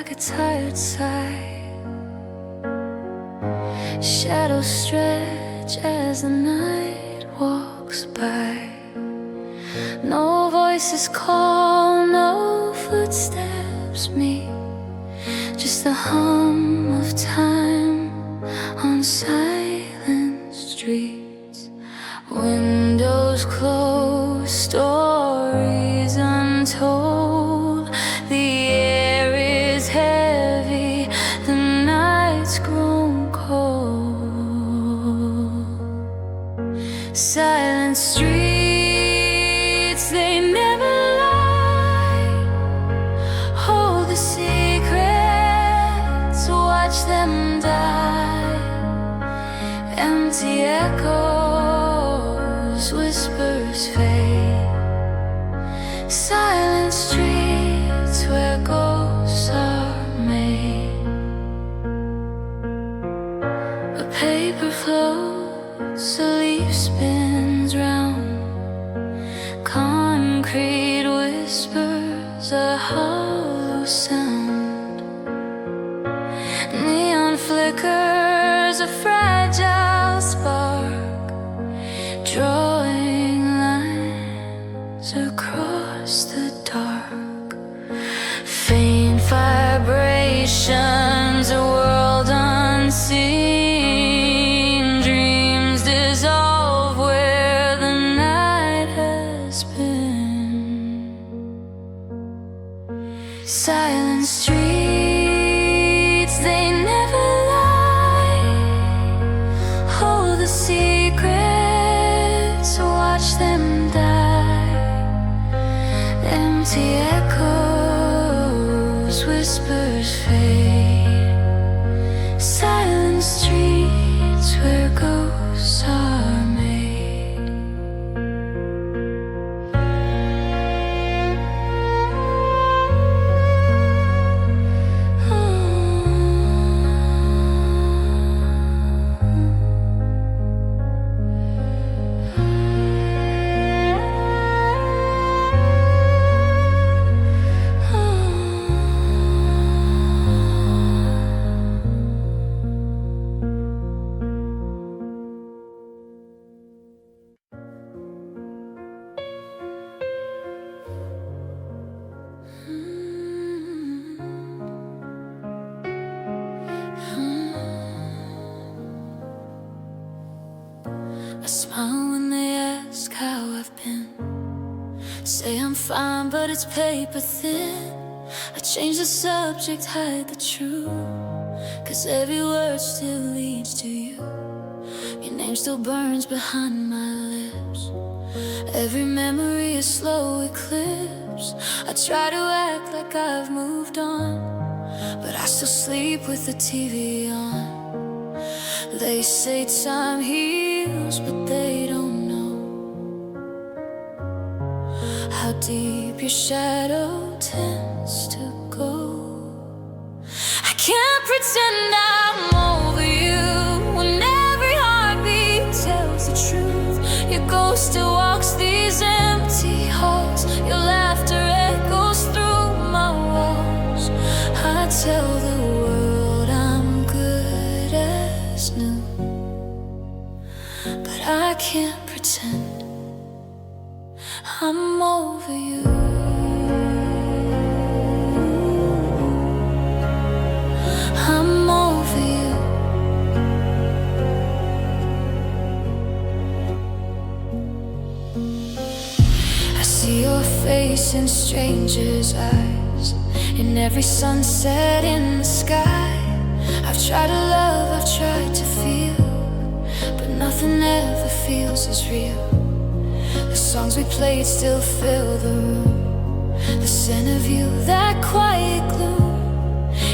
like a tired sigh. Shadows stretch as the night walks by. No voices call, no footsteps meet, just the hum of time on silent streets. Windows closed, stories untold. The air is heavy, the night's grown cold. Silent streets, they never lie. Hold the secrets, watch them die. Empty echoes, whispers fade. Silent streets where ghosts are made. A paper floats, a leaf spins round. Concrete whispers a hollow sound. Neon flickers a fragile spark, drawing lines across the dark. Faint vibrations, a world unseen. Dreams dissolve where the night has been. Silent streets, they never lie. Hold the secrets, watch them die. Empty echoes, whispers fade. Silent streets where ghosts are made. I smile when they ask how I've been. Say I'm fine, but it's paper thin. I change the subject, hide the truth, 'cause every word still leads to you. Your name still burns behind my lips. Every memory a slow eclipse. I try to act like I've moved on, but I still sleep with the TV on. They say time heals, but they don't know how deep your shadow tends to go. I can't pretend I'm over you when every heartbeat tells the truth. Your ghost still walks these empty halls. Your laughter echoes through my walls. I tell the world I'm good as new, but I can't pretend I'm over you. I'm over you. I see your face in strangers' eyes, in every sunset in the sky. I've tried to love, I've tried to feel, but nothing ever feels as real. The songs we played still fill the room. The scent of you, that quiet gloom.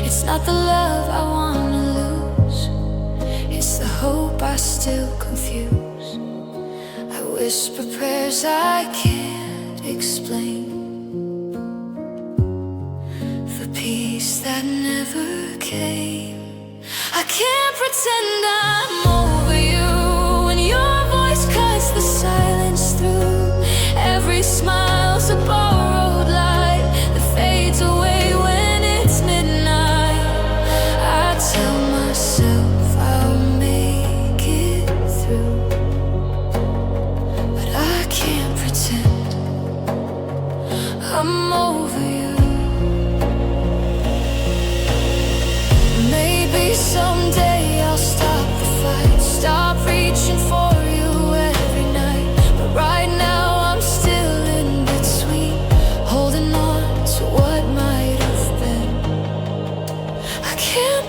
It's not the love I wanna lose, it's the hope I still confuse. I whisper prayers I can't explain, for peace that never came. I can't pretend I'm over you when your voice cuts the silence through. Every smile's a borrowed light that fades away when it's midnight.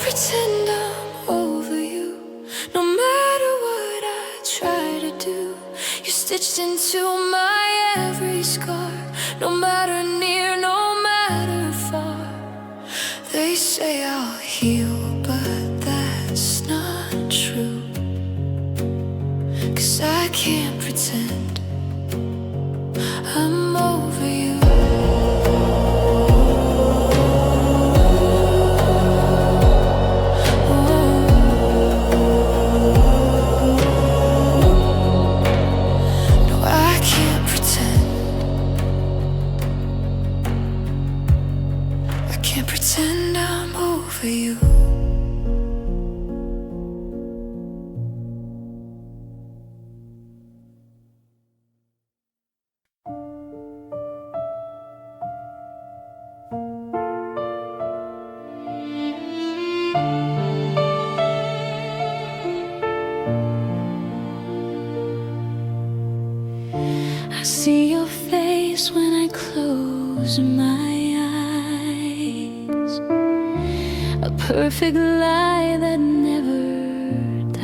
pretend I'm over you. No matter what I try to do, you're stitched into my every scar. No matter near, no matter far. They say I'll heal, but that's not true. 'Cause I can't pretend I'm over you. Can't pretend I'm over you. I see your face when I close my eyes, a perfect lie that never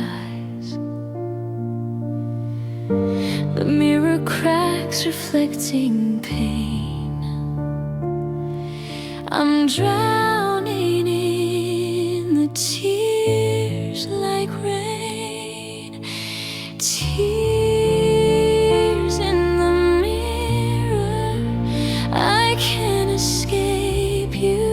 dies. The mirror cracks reflecting pain. I'm drowning in the tears like rain. Tears in the mirror, I can't escape you.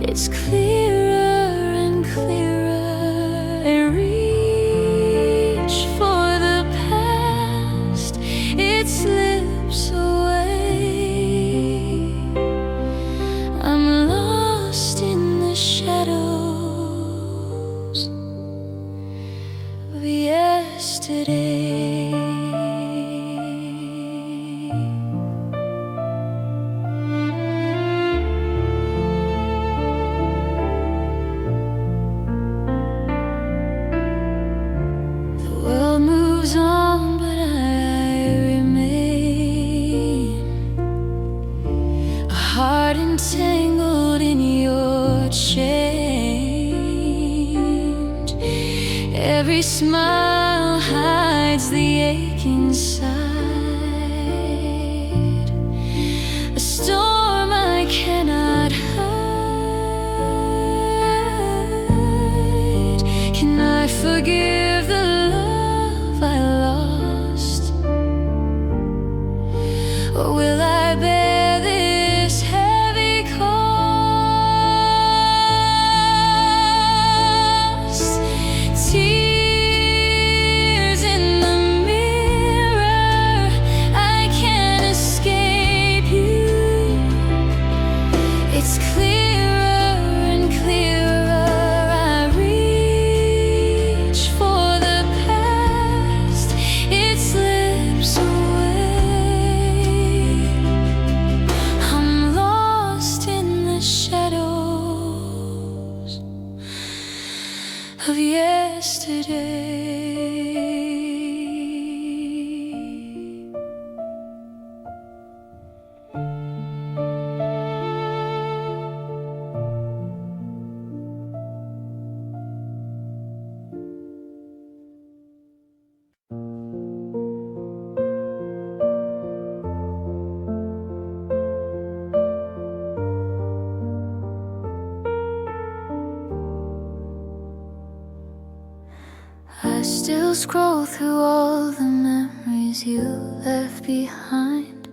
It's clearer and clearer. I reach for the past, it slips away. I'm lost in the shadows of yesterday. On, but I remain, a heart entangled in your change. Every smile hides the ache inside, a storm I cannot hide. Can I forgive the I lost, or will I bear this heavy cost? Tears in the mirror, I can't escape you. It's clearer and clearer. I reach for the past, it slips away. I'm lost in the shadows of yesterday. I still scroll through all the memories you left behind,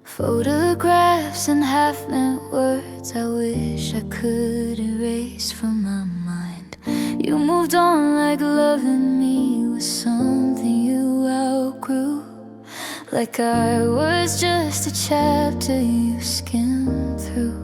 photographs and half-meant words I wish I could erase from my mind. You moved on like loving me was something you outgrew, like I was just a chapter you skimmed through.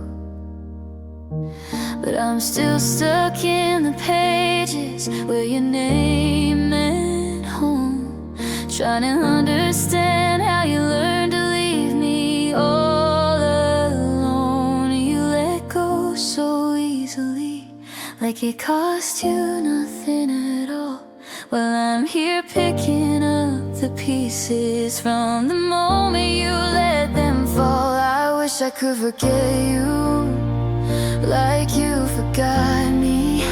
But I'm still stuck in the pages where your name meant home, trying to understand how you learned to leave me all alone. You let go so easily, like it cost you nothing at all, while I'm here picking up the pieces from the moment you let them fall. I wish I could forget you, like you forgot me.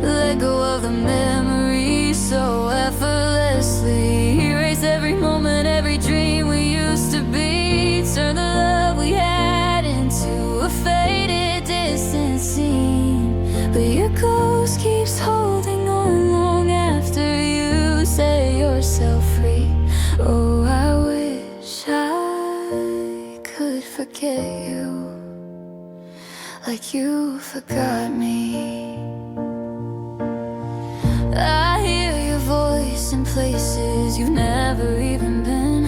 Let go of the memories so effortlessly. Erase every moment, every dream we used to be. Turn the love we had into a faded, distant scene. But your ghost keeps holding on long after you set yourself free. Oh, I wish I could forget you like you forgot me. I hear your voice in places you've never even been.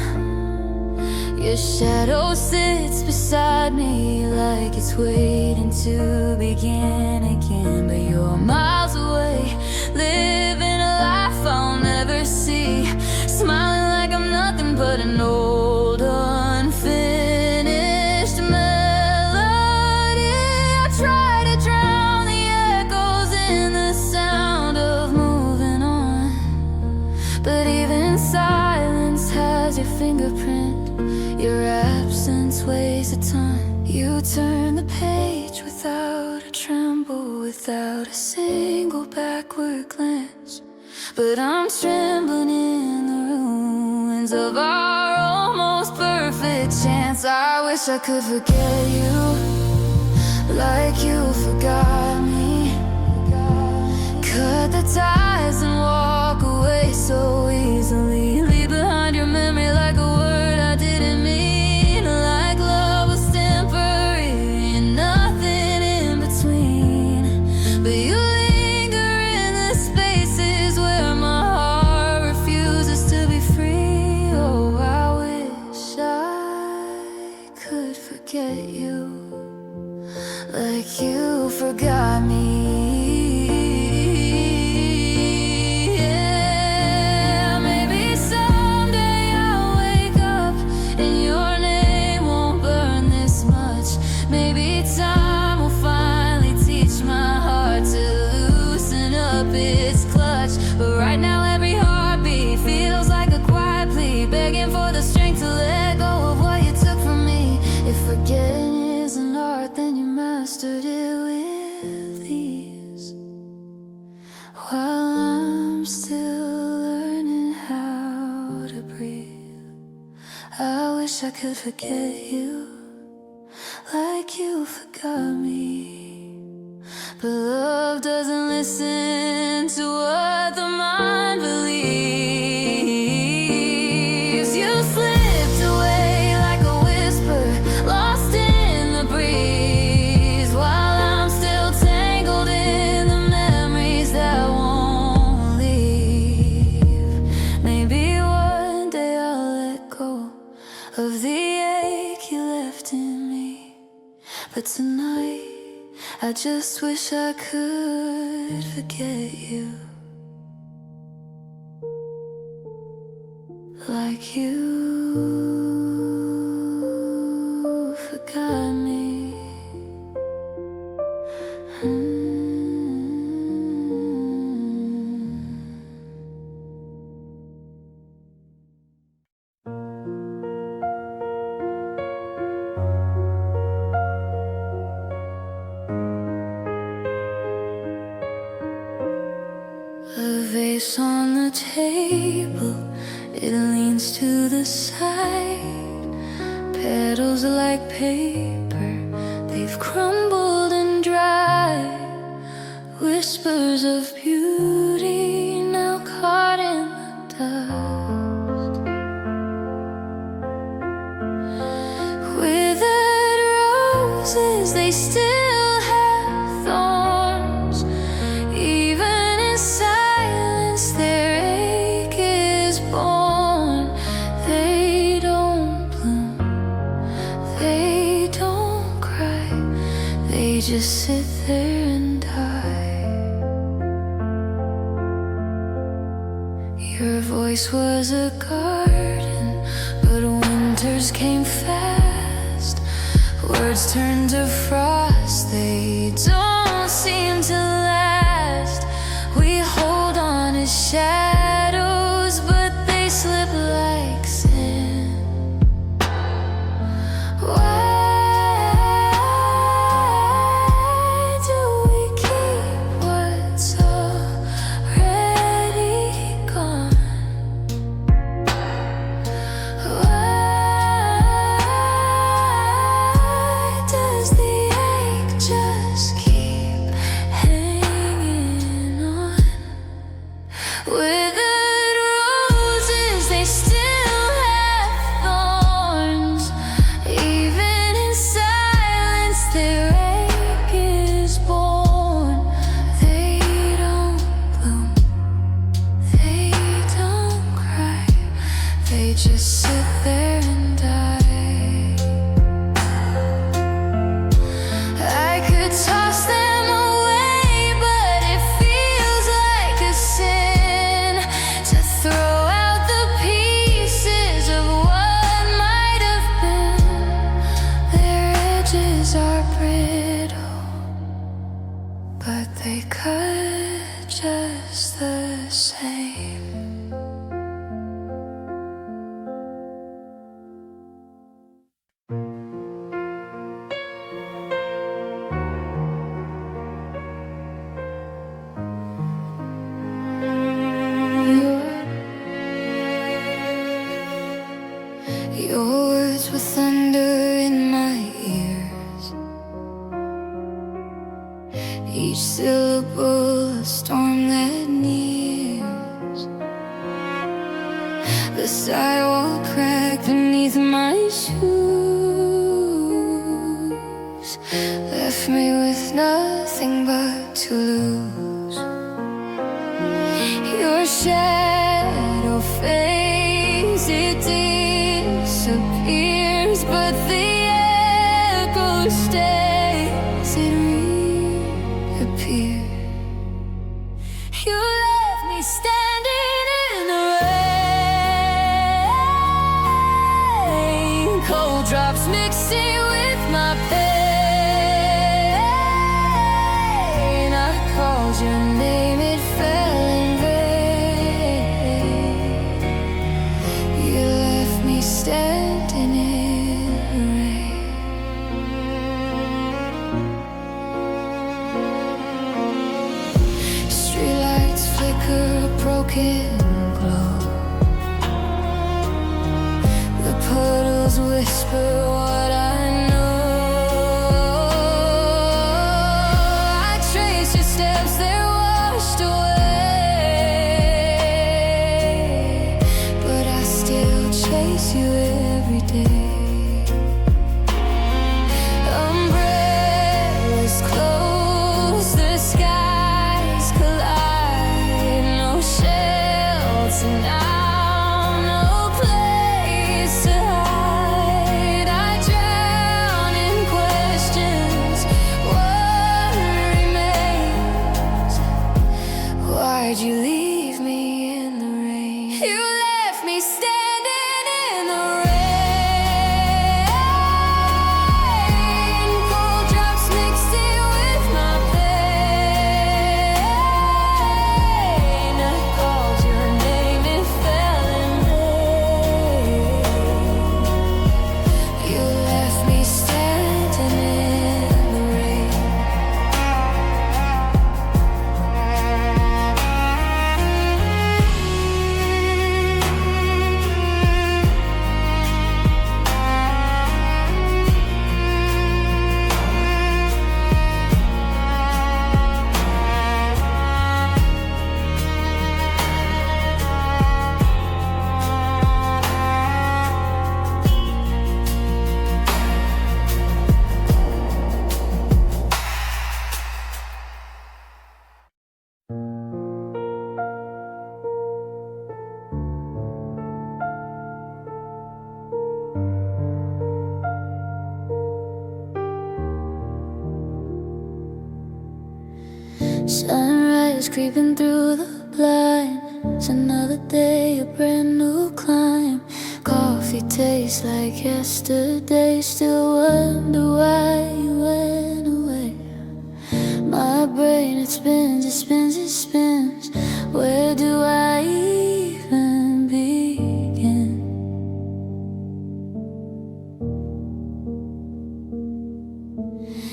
Your shadow sits beside me like it's waiting to begin again. But you're miles away, living a life I'll never see. Smiling like I'm nothing but an old unfinished melody. I try to drown the echoes in the sound of moving on, but even silence has your fingerprint. Your absence weighs a ton. You turn the page without a tremble, without a single backward glance. But I'm trembling in the ruins of our almost perfect chance. I wish I could forget you like you forgot me. Cut the ties and walk away so easily. Leave behind your memory like a word I didn't mean. Like love was temporary and nothing in between. But you linger in the spaces where my heart refuses to be free. Oh, I wish I could forget you like you forgot me. Yeah, maybe someday I'll wake up and your name won't burn this much. Maybe time will finally teach my heart to loosen up its clutch. But right now every heartbeat feels like a quiet plea, begging for the strength to let go of what you took from me. If forgetting is an art, then you mastered it with ease. While I'm still learning how to breathe, I wish I could forget you like you forgot me. But love doesn't listen to what the mind believes. You slipped away like a whisper, lost in the breeze, while I'm still tangled in the memories that won't leave. Maybe one day I'll let go of the ache you left in me. But tonight I just wish I could forget you like you forgot me. A vase on the table, it leans to the side. Petals are like paper, they've crumbled and dried. Whispers of beauty now caught in the dust. Withered roses, they still have thorns. Even in silence, their ache is born. They don't bloom, they don't cry, they just sit there and die. Your voice was a garden, but winters came fast. Words turn to frost, they don't seem to last. We hold on as shadows, but they slip like sin. 'Cause brittle, but they cut just the same. Your words were thunder in my ears, each syllable a storm that nears. The sidewalk cracked beneath my shoes, left me with nothing but to lose. Your shadow fades, it disappears, but the echo stays, it reappears. You left me standing in the rain, cold drops mixing with my pain. I called your name, it fell in vain. You left me standing in the rain. Streetlights flicker a broken glow, the puddles whisper what I know. I traced your steps, they're washed away, but I still chase you every day. Umbrellas close, the skies collide. No shelter now, no place to hide. I drown in questions, what remains? Why'd you leave me in the rain? You left me standing in the rain, cold drops mixing with my pain. I called your name, it fell in vain. You left me standing in the rain. Sunrise creeping through the blinds, another day, a brand new climb. Coffee tastes like yesterday, still wonder why you went away. My brain, it spins, it spins, it spins. Where do I even begin?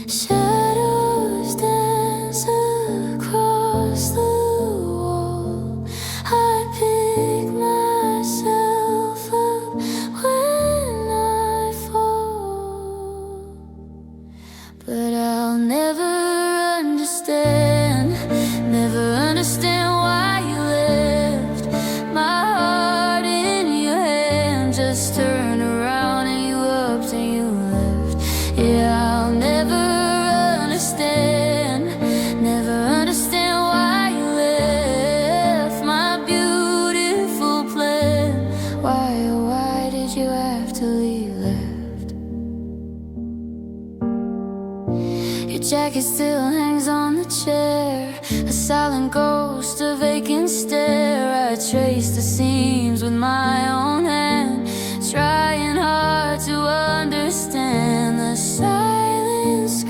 Shadows dance across the wall. I pick myself up when I fall, but I'll never understand, never understand why you left my heart in your hand. Just turn around and you upped and you left. Yeah, I'll never understand, never understand why you left my beautiful plan. Why, oh why did you have to leave left? Your jacket still hangs on the chair, a silent ghost, a vacant stare. I trace the seams with my own hand, trying hard to understand the silence.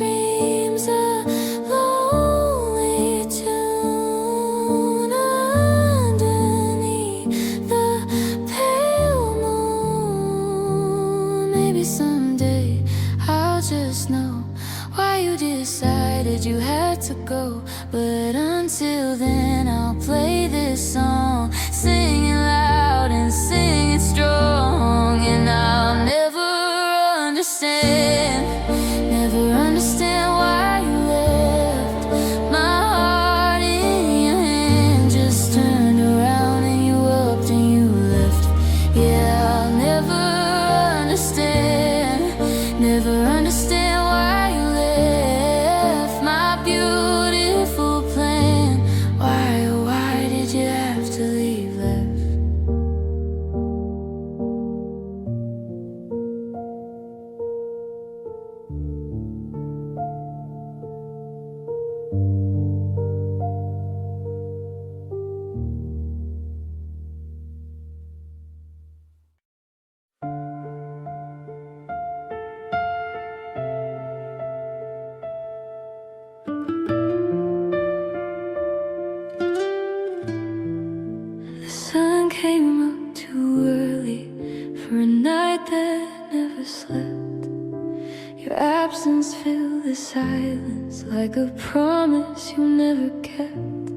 did you have to go? But until then I'll play this song, sing it loud and sing it strong. And I'll never understand, never understand why you left. My heart in your hand just turned around and you upped and you left. Yeah, I'll never understand, never understand why you left my beautiful plan. Why, oh why did you have to leave left? The sun came up too early for a night that never slept. Your absence filled the silence like a promise you never kept.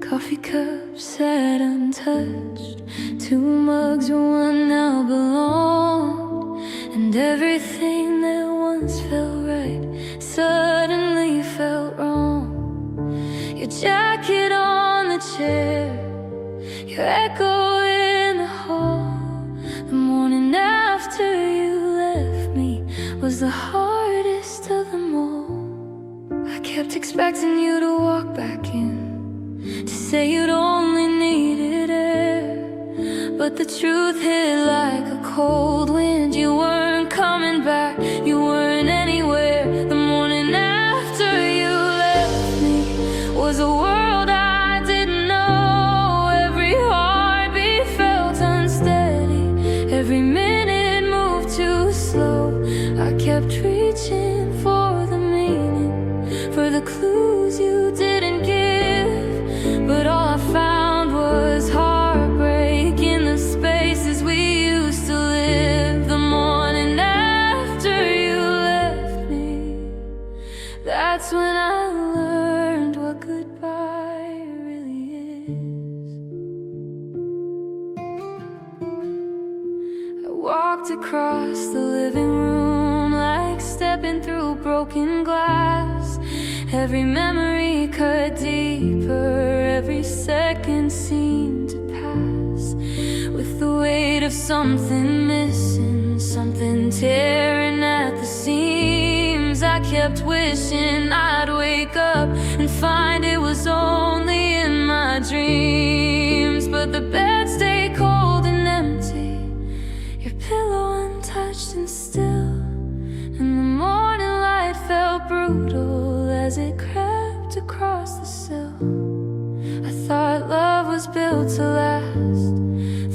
Coffee cups sat untouched, 2 mugs where one now belonged. And everything that once felt right suddenly felt wrong. Your jacket on the chair, your echo in the hall. The morning after you left me was the hardest of them all. I kept expecting you to walk back in, to say you'd only needed air. But the truth hit like a cold wind. You weren't coming back, you weren't anywhere. The morning after you left me was a world I didn't know. Every heartbeat felt unsteady, every minute moved too slow. I kept reaching for the meaning, for the clues you didn't give. But all I found was heartbreak in the spaces we used to live. The morning after you left me, that's when I learned what goodbye really is. I walked across the living room like stepping through broken glass. Every memory cut deeper, every second seemed to pass with the weight of something missing, something tearing at the seams. I kept wishing I'd wake up and find it was only in my dreams. But the bed stayed cold and empty, your pillow untouched and still, and the morning light felt brutal as it crept across the sill. I thought love was built to last,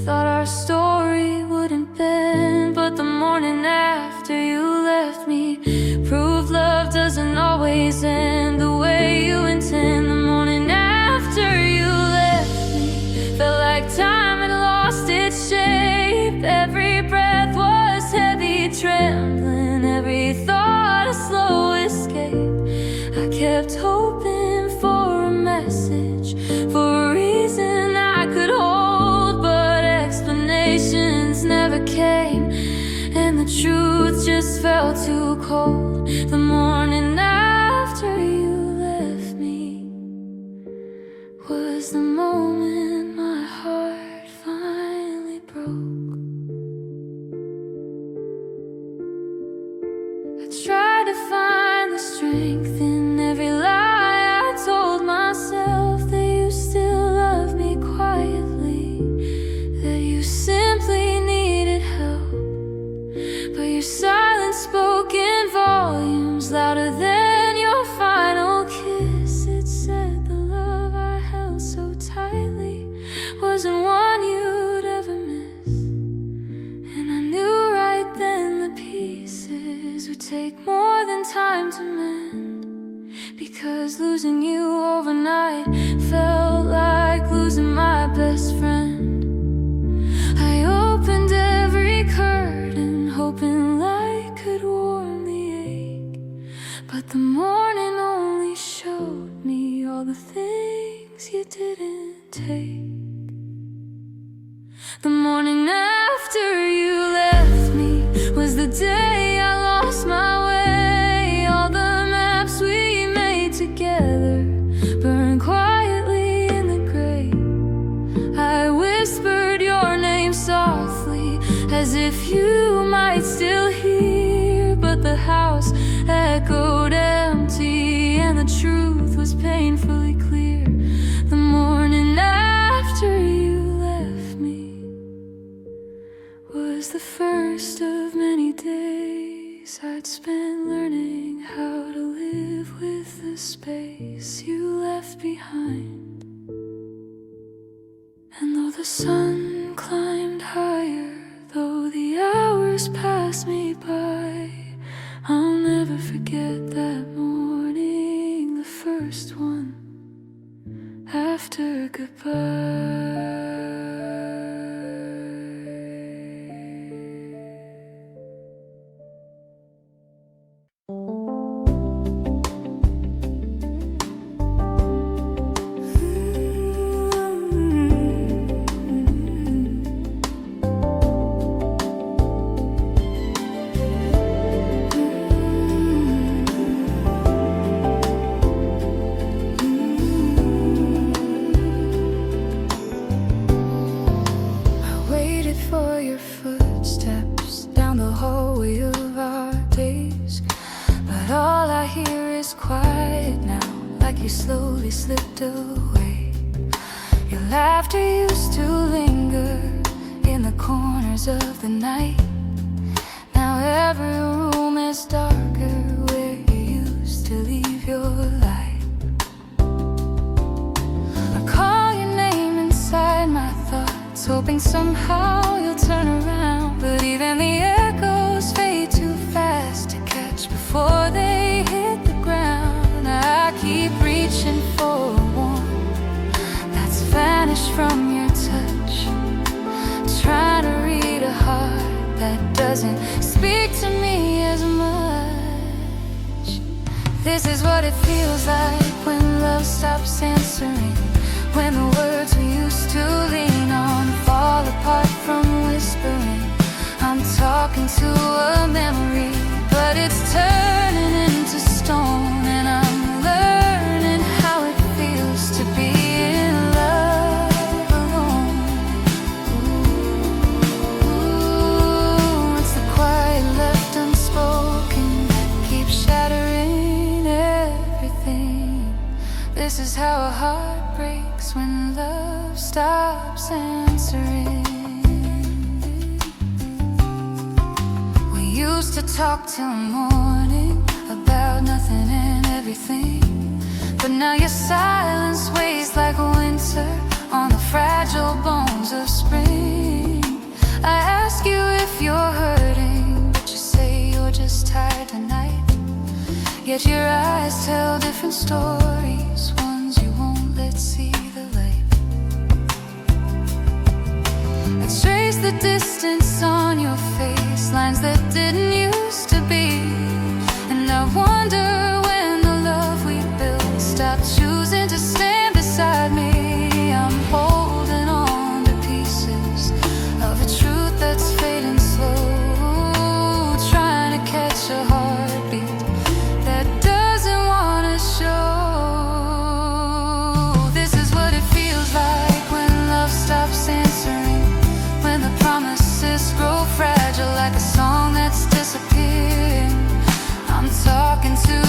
thought our story wouldn't bend. But the morning after you left me proved love doesn't always end the way you intend. The morning after you left me felt like time had lost its shape. Every breath was heavy, trembling, every thought a slow escape. I kept hoping for a message, for a reason I could hold. But explanations never came, and the truth just felt too cold. The morning after you left me was the moment my heart finally broke. I tried to find the strength in every lie I told myself, that you still love me quietly, that you simply needed help. But your silence spoke in volumes, louder than your final kiss. It said the love I held so tightly wasn't one you'd ever miss. And I knew right then the pieces would take more than time to mend, because losing you overnight felt like losing my best friend. I opened every curtain, hoping light could warm the ache, but the morning only finally showed me all the things you didn't take. The morning after you left me was the day I lost my way. All the maps we made together burned quietly in the grate. I whispered your name softly, as if you might still hear, but the house echoed empty and the truth was painfully clear. The morning after you left me was the first of many days I'd spent learning how to live with the space you left behind. And though the sun climbed higher, though the hours passed me by, I'll never forget that morning, the first one after goodbye. For your footsteps down the hallway of our days, but all I hear is quiet now, like you slowly slipped away. Your laughter used to linger in the corners of the night. Now every room is darker where you used to leave your light. I call your name inside my thoughts, hoping somehow you'll turn around, but even the echoes fade too fast to catch before they hit the ground. I keep reaching for a warmth that's vanished from your touch, trying to read a heart that doesn't speak to me as much. This is what it feels like when love stops answering, when the words we used to lean on fall apart from whispering. I'm talking to a memory, but it's turning into stone, and I'm learning how it feels to be in love alone. Ooh, it's the quiet left unspoken that keeps shattering everything. This is how a heart breaks when love stops answering. We used to talk till morning about nothing and everything, but now your silence weighs like winter on the fragile bones of spring. I ask you if you're hurting, but you say you're just tired tonight. Yet your eyes tell different stories, ones you won't let see the light. Let's trace the distance on your face, lines that didn't used to be. And I wonder when the love we built stopped choosing to stand beside me. I'm holding on to pieces of a truth that's fading slow, trying to catch a heartbeat that doesn't want to show. This is what it feels like when love stops answering, when the promises grow fragile like a song that's disappearing. I'm talking to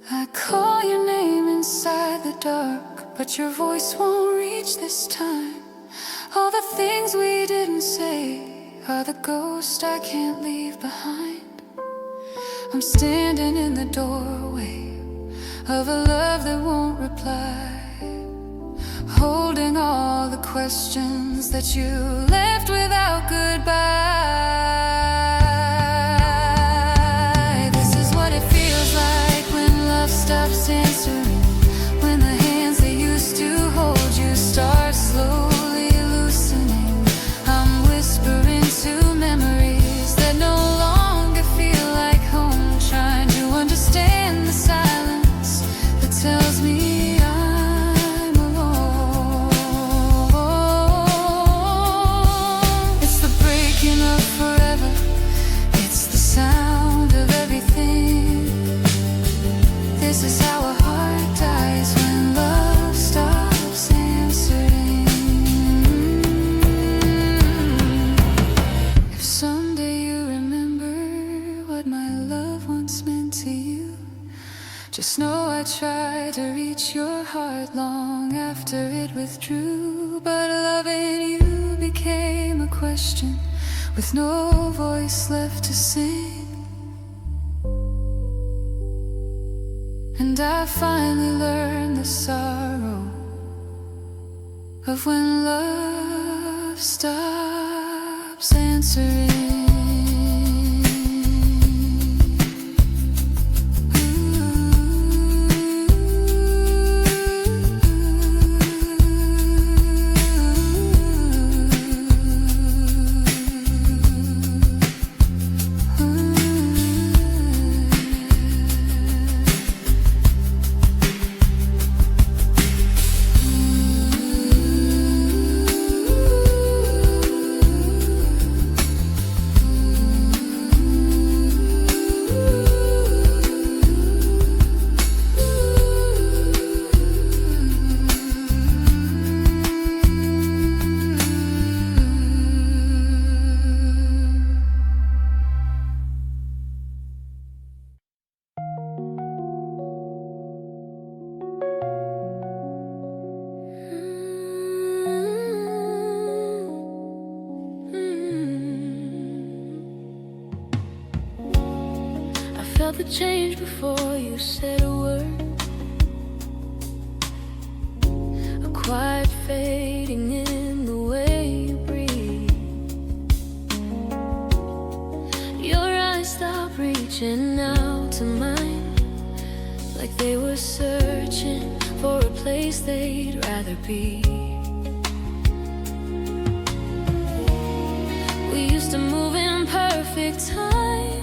I call your name inside the dark, but your voice won't reach this time. All the things we didn't say are the ghosts I can't leave behind. I'm standing in the doorway of a love that won't reply, holding all the questions that you left without goodbye. This is what it feels like when love stops answering, when the hands that used to hold you start slowly loosening. I'm whispering to memories that no longer feel like home, trying to understand the silence that tells me I'm alone. It's the breaking of forever, it's the sound of everything. This is how a heart dies when love stops answering. If someday you remember what my love once meant to you, just know I tried to reach your heart long after it withdrew. But loving you became a question with no voice left to sing. And I finally learned the sorrow of when love stops answering. Felt the change before you said a word, a quiet fading in the way you breathe. Your eyes stopped reaching out to mine, like they were searching for a place they'd rather be. We used to move in perfect time,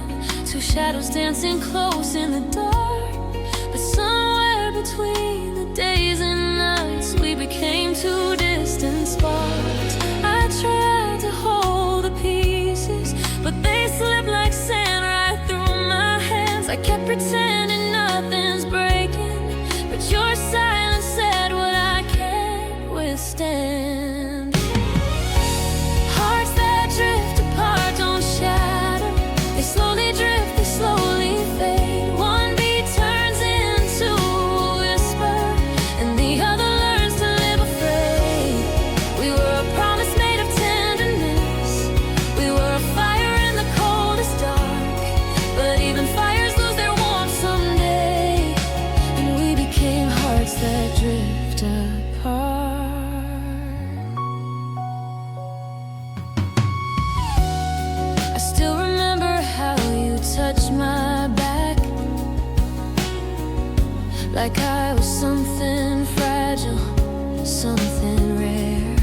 two shadows dancing close in the dark. But somewhere between the days and nights, we became two distant sparks. I tried to hold the pieces, but they slipped like sand right through my hands. I kept pretending nothing's breaking, but your silence said what I can't withstand. Hearts that drift apart don't shatter, they slowly drift, they slowly fade. One beat turns into a whisper, and the other learns to live afraid. We were a promise made of tenderness, we were a fire in the coldest dark. But even fires lose their warmth someday, and we became hearts that drift apart. I still remember how you touched my back, like I was something fragile, something rare.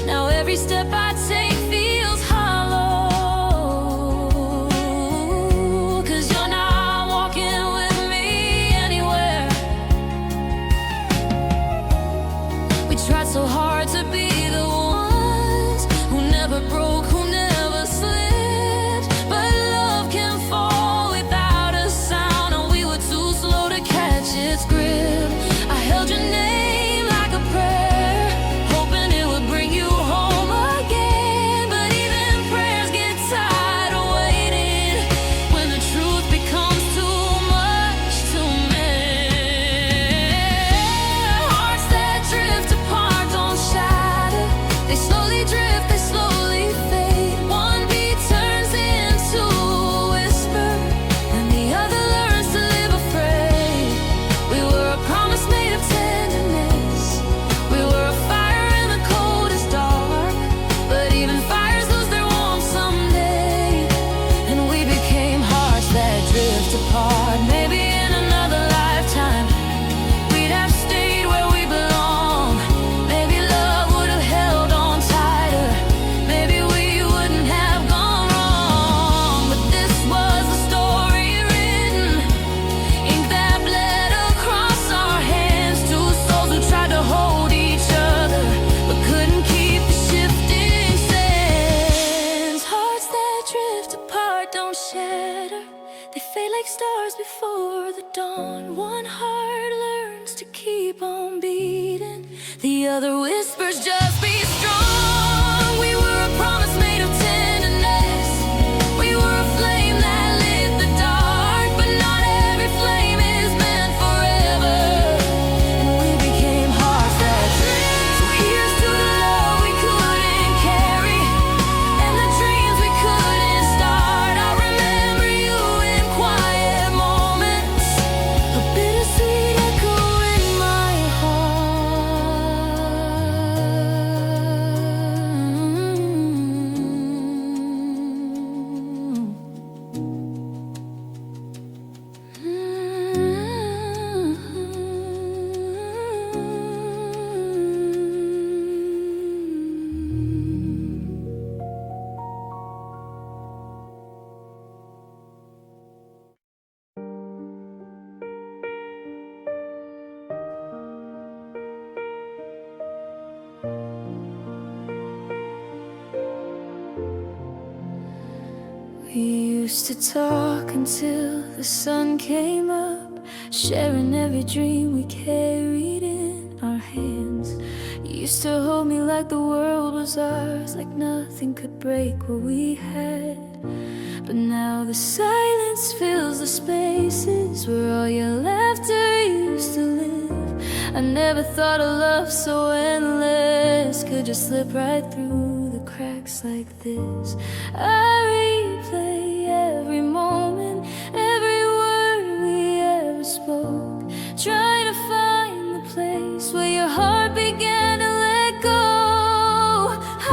Now every step I take feels hollow, 'cause you're not walking with me anywhere. We tried so hard to be the ones who never broke, who never slipped. But love can fall without a sound, and we were too slow to catch its grip. I held your name drift apart. Maybe in another lifetime we'd have stayed where we belong. Maybe love would have held on tighter. Maybe we wouldn't have gone wrong. But this was the story written, ink that bled across our hands. Two souls who tried to hold each other but couldn't keep the shifting sands. Hearts that drift apart don't shatter, they fade like stars before the dawn. One heart learns to keep on beating, the other whispers, just be strong. We were a promise made of tenderness. We were a flame that lit the dark, but not every flame is meant forever. And we became hearts that drift. So here's to the love we couldn't carry, and the dreams we couldn't start. I remember you in quiet moments, a bittersweet echo in my We used to talk until the sun came up, sharing every dream we carried in our hands. You used to hold me like the world was ours, like nothing could break what we had. But now the silence fills the spaces where all your laughter used to live. I never thought a love so endless could just slip right through the cracks like this. I replay every moment, every word we ever spoke, trying to find the place where your heart began to let go.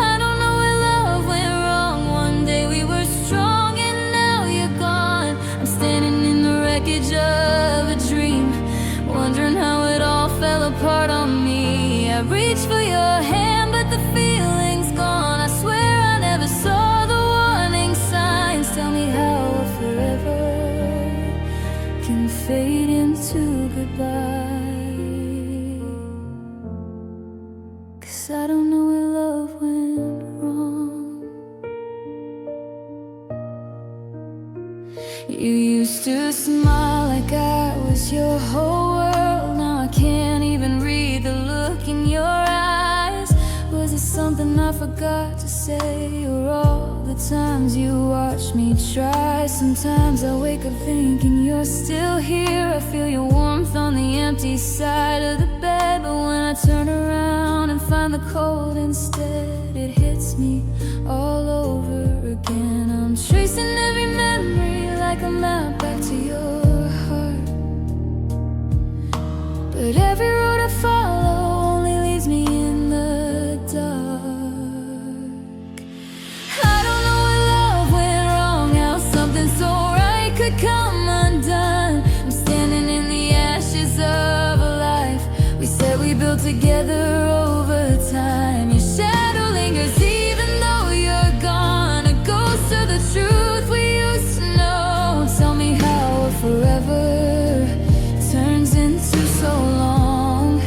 I don't know where love went wrong. One day we were strong and now you're gone. I'm standing in the wreckage of a dream, wondering how it all fell apart on me. I reached for your hand, but the feeling's gone. I swear I never saw the warning signs. Tell me how a forever can fade into goodbye, 'cause I don't know where love went wrong. You used to smile like I was your whole world. Now I can't even read the look in your eyes. Was it something I forgot to say, or all the times you watched me try? Sometimes I wake up thinking you're still here. I feel your warmth on the empty side of the bed, but when I turn around and find the cold instead, it hits me all over again. I'm tracing every memory like a map back to your heart, but every road I follow only leads me in the dark. I don't know where love went wrong, how something so right could come undone. I'm standing in the ashes of a life we said we built together over time. Your shadow lingers even though you're gone, a ghost of the truth we used to know. Tell me how a forever turns into so long,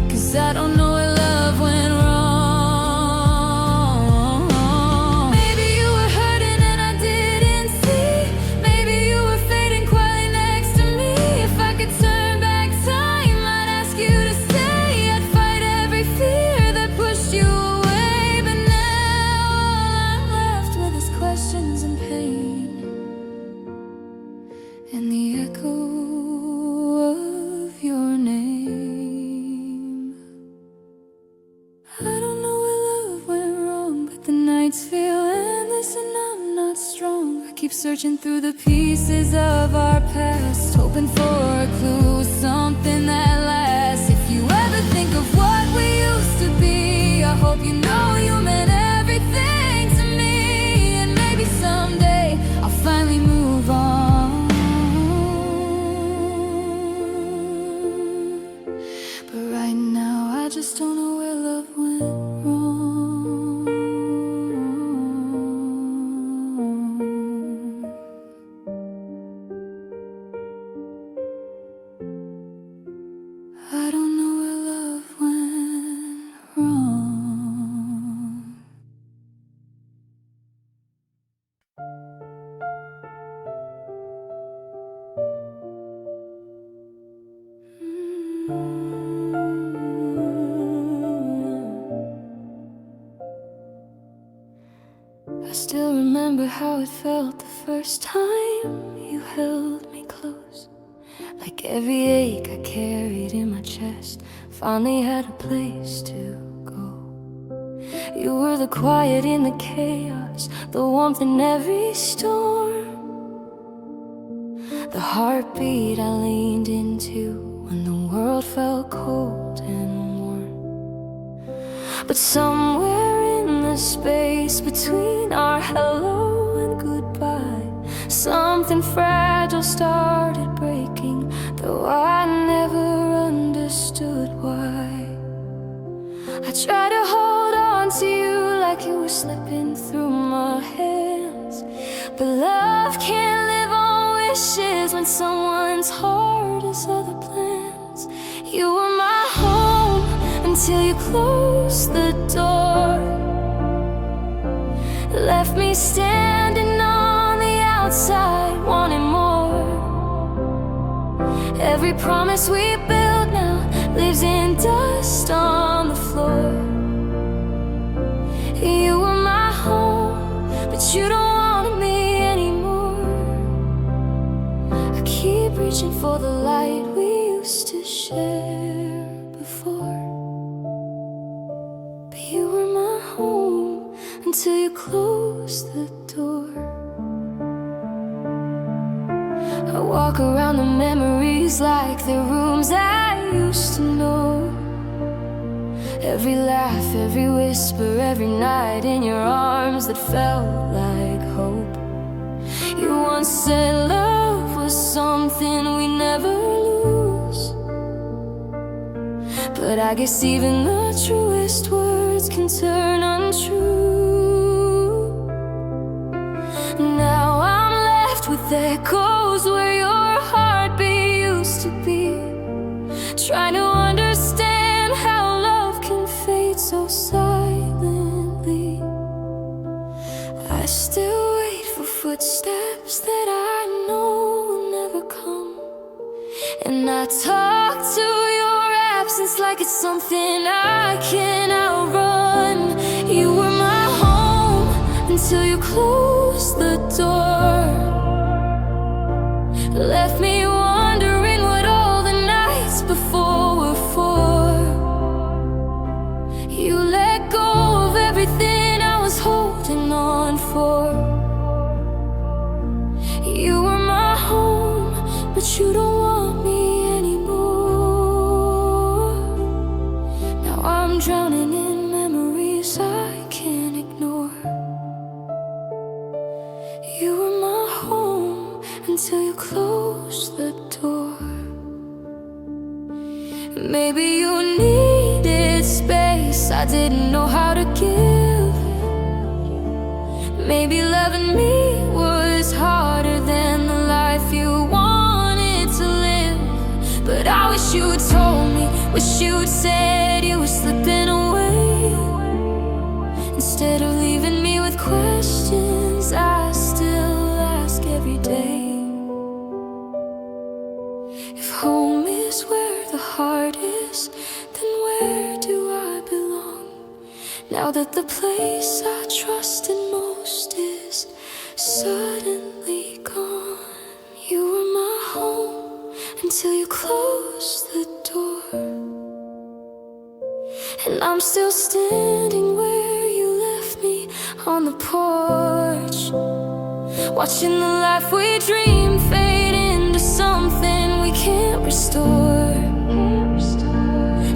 'cause I don't know where love went wrong. Maybe you were hurting and I didn't see. Maybe you were fading quietly next to me. If I could turn back time, I'd ask you to stay. I'd fight every fear that pushed you away. But now all I'm left with is questions and pain, and the echo of your name. I don't know where love went wrong, but the nights feel endless and I'm not strong. I keep searching through the pieces of our past, hoping for a clue, something that lasts. If you ever think of what we used to be, I hope you know you meant everything to me. And maybe someday I'll finally move on. how it felt the first time you held me close. Like every ache I carried in my chest finally had a place to go. You were the quiet in the chaos, the warmth in every storm, the heartbeat I leaned into when the world felt cold and warm. But somewhere in the space between our hello and goodbye, something fragile started breaking, though I never understood why. I tried to hold on to you like you were slipping through my hands, but love can't live on wishes when someone's heart has other plans. You were my home until you closed the door, left me standing on the outside, wanting more. Every promise we built now lives in dust on the floor. You were my home, but you don't want me anymore. I keep reaching for the light we used to share before, but you were my home until you closed the door. I walk around the memories like they're rooms I used to know. Every laugh, every whisper, every night in your arms that felt like hope. You once said love was something we never lose, but I guess even the truest words can turn untrue. Now I'm left with echoes where your heartbeat used to be, trying to understand how love can fade so silently. I still wait for footsteps that I know will never come, and I talk to your absence like it's something I can't outrun. You were my home until you closed the door, left me wondering what all the nights before were for. You let go of everything I was holding on for. You were my home, but you don't want me anymore. Now I'm drowning in memories I can't ignore. You were my home until you closed the door. Maybe you needed space I didn't know how to give. Maybe loving me was harder than the life you wanted to live. But I wish you'd told me, wish you'd said you were slipping away. Instead of leaving me with questions I still ask every day. If home is where the heart is, then where do I belong? Now that the place I trusted most is suddenly gone. You were my home until you closed the door, and I'm still standing where you left me on the porch, watching the life we dreamed fade into something we can't restore.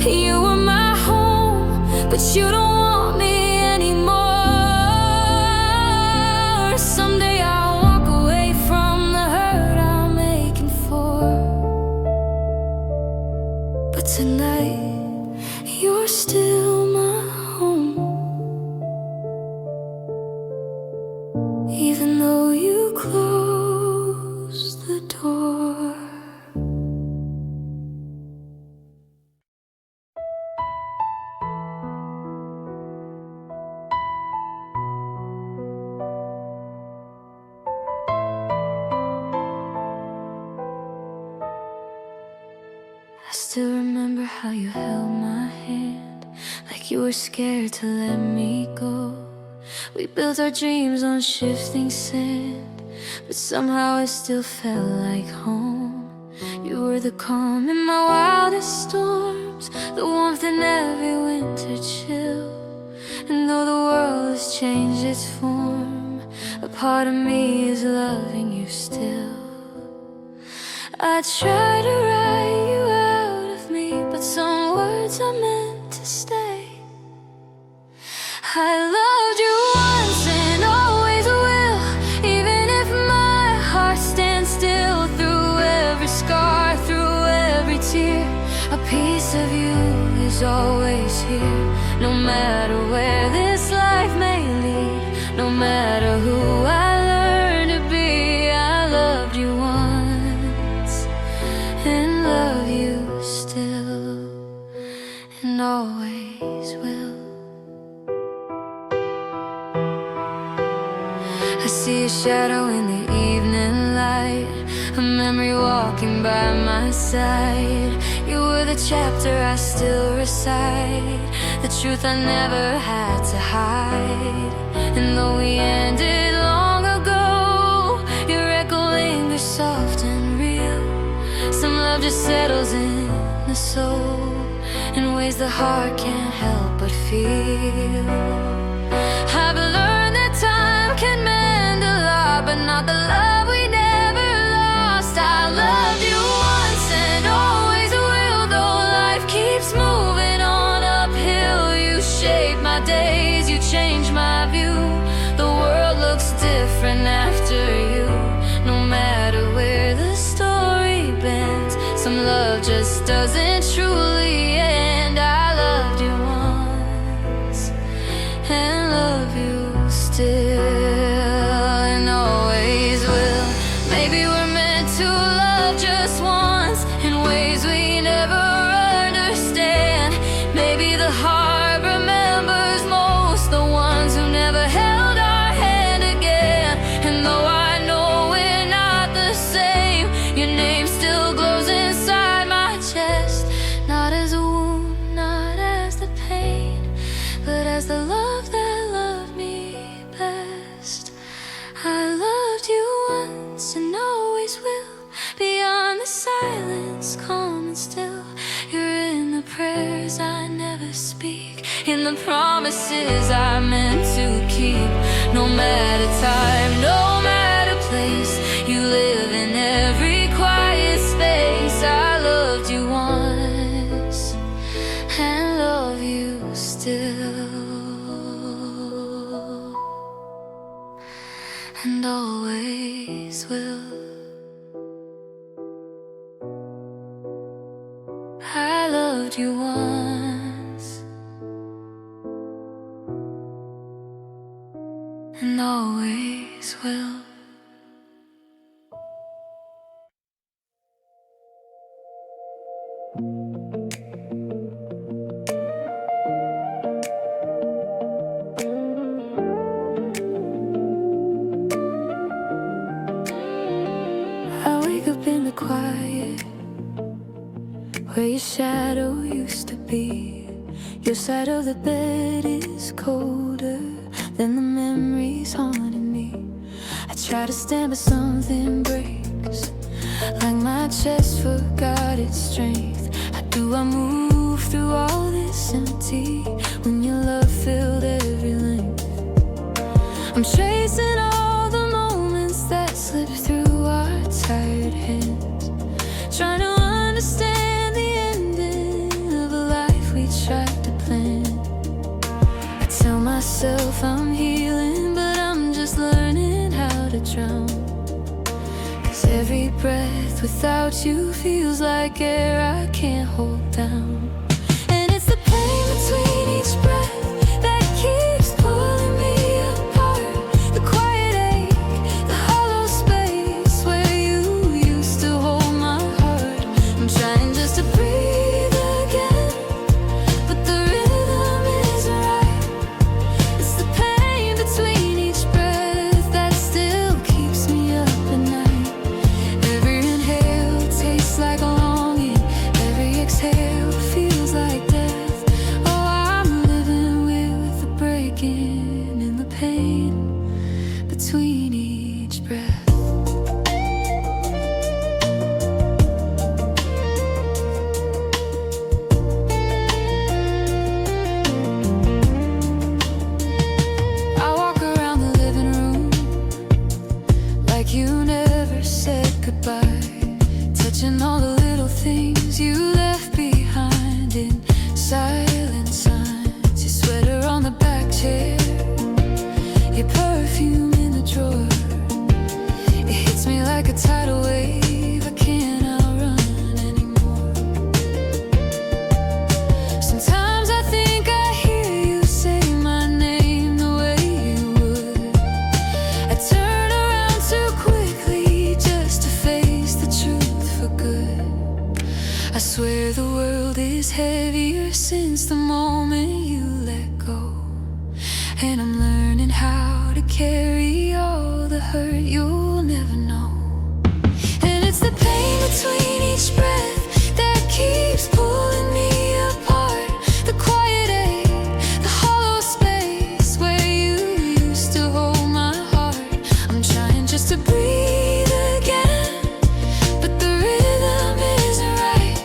You were my home, but you don't want me anymore. Someday I'll walk away from the hurt I'm making for, but tonight you're still my home, even though you closed the door. I still remember how you held my hand, like you were scared to let me go. We built our dreams on shifting sand, but somehow it still felt like home. You were the calm in my wildest storms, the warmth in every winter chill. And though the world has changed its form, a part of me is loving you still. I try to write you out of me, but some words are meant to stay. I loved you once and always will, even if my heart stands still. Through every scar, through every tear, a piece of you is always here. No matter where this life may lead, no matter who I learn to be, I loved you once and love you still, and always will. I see a shadow in the evening light, a memory walking by my side. You were the chapter I still recite, the truth I never had to hide. And though we ended long ago, your echo lingers soft and real. Some love just settles in the soul in ways the heart can't help but feel. I've learned that time can mend a lot, but not the love we never lost. I loved you once and always will, though life keeps moving on uphill. You shaped my days, you changed my view. The world looks different after you. No matter where the story bends, some love just doesn't truly end. I loved you once and love you still, and always will. Maybe we're meant to love just once in ways we never understand. Maybe the heart remembers most the ones who never held our hand again. And though I know we're not the same, your name still glows inside my chest. Not as a wound, not as the pain, but as the love that loved me best. I loved you once and always will, beyond the silence, calm and still. You're in the prayers I never speak, in the promises I meant to keep. No matter time, no matter place, you live in every quiet space. I loved you once and love you still, and always will. I loved you once and always will. I wake up in the quiet, where your shadow used to be. Your side of the bed is colder than the memories haunting me. I try to stand but something breaks, like my chest forgot its strength. How do I move through all this empty when your love filled every length? I'm chasing all the moments that slip through our tired hands, trying to understand the ending of a life we tried to plan. I tell myself I'm healing, but I'm just learning how to drown. 'Cause every breath without you feels like air I can't hold down. And it's the pain between each breath that keeps pulling me apart. The quiet ache, the hollow space where you used to hold my heart. I'm trying just to breathe again, but the rhythm isn't right. It's the pain between each breath that still keeps me up at night. Every inhale tastes like a longing, every exhale feels like death. Oh, I'm living with I swear the world is heavier since the moment you let go. And I'm learning how to carry all the hurt you'll never know. And it's the pain between each breath that keeps pulling me apart. The quiet ache, the hollow space where you used to hold my heart. I'm trying just to breathe again, but the rhythm isn't right.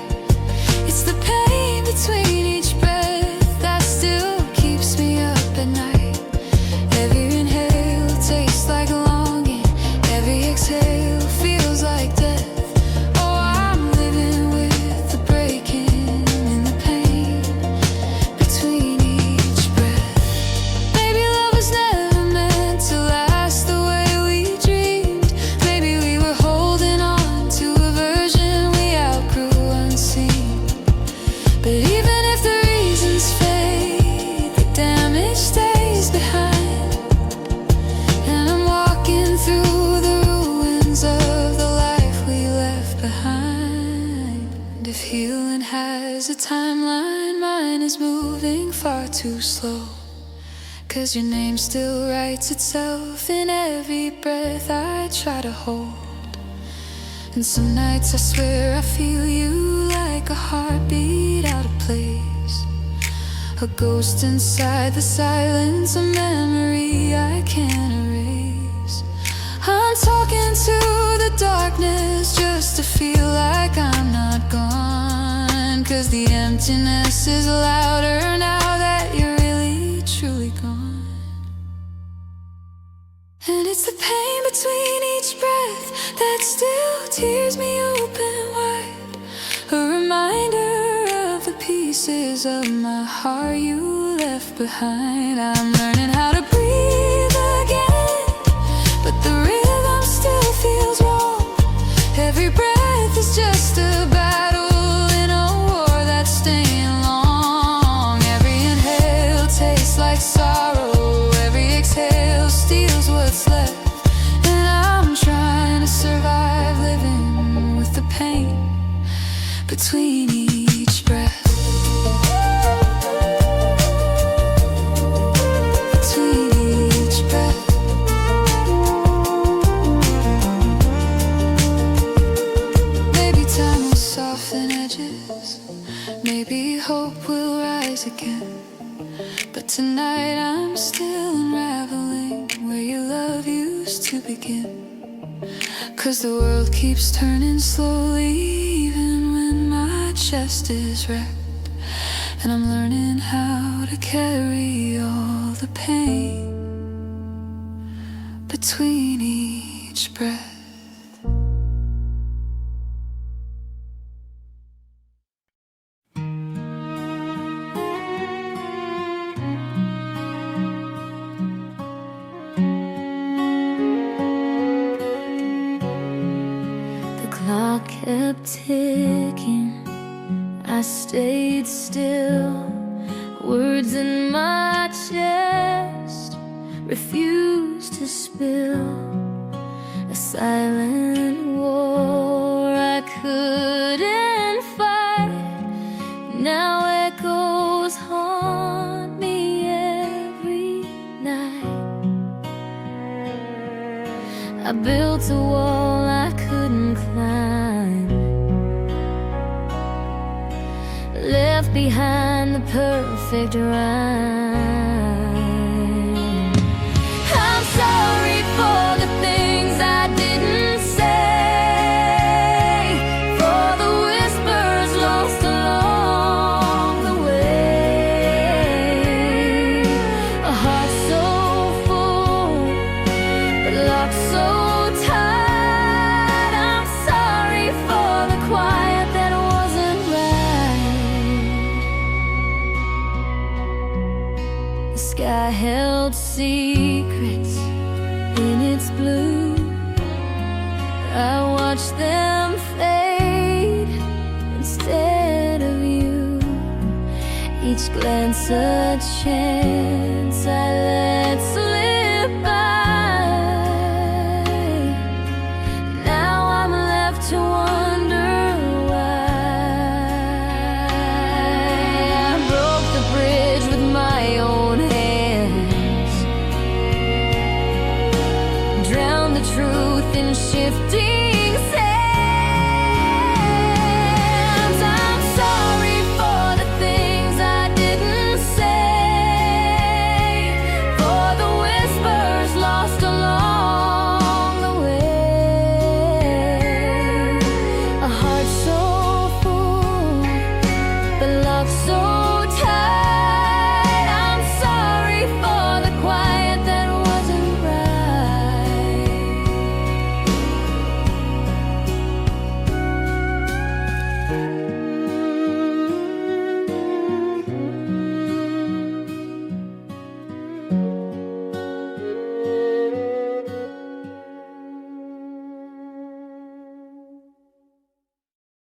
It's the pain between each breath that still keeps me up at night. Every inhale tastes like longing, every exhale feels like death. Oh, I'm living with the breaking and the pain between each breath. Maybe love was never meant to last the way we dreamed. Maybe we were holding on to a version we outgrew unseen. But even if the reasons fade, the damage stays behind. And I'm walking through the ruins of the life we left behind. If healing has a timeline, mine is moving far too slow. 'Cause your name still writes itself in every breath I try to hold. And some nights I swear I feel you like a heartbeat out of place, a ghost inside the silence, a memory I can't erase. I'm talking to the darkness just to feel like I'm not gone. 'Cause the emptiness is louder now that you're really truly gone. And it's the pain between each breath that still tears me open wide, a reminder of the pieces of my heart you left behind. I'm learning how to breathe again, but the rhythm still feels wrong. Every breath is just a battle in a war that's staying long. Every inhale tastes like sorrow, every exhale steals what's left. And I'm trying to survive living with the pain between each breath. Between each breath. Maybe time will soften edges, maybe hope will rise again. But tonight I'm still unraveling where your love used to begin. 'Cause the world keeps turning slowly even when my chest is wrecked. And I'm learning how to carry all the pain between each breath. The clock kept ticking, I stayed still. Words in my chest refused to spill. A silent war I couldn't fight. Now echoes haunt me every night. I built a wall I couldn't climb, left behind the perfect rhyme. I'm sorry for the things I didn't say, for the whispers lost along the way. A heart so full, but locked so tight. I'm sorry for the quiet that wasn't right. The sky held secrets in its blue. I watched them fade instead of you. Each glance a chance I let slip.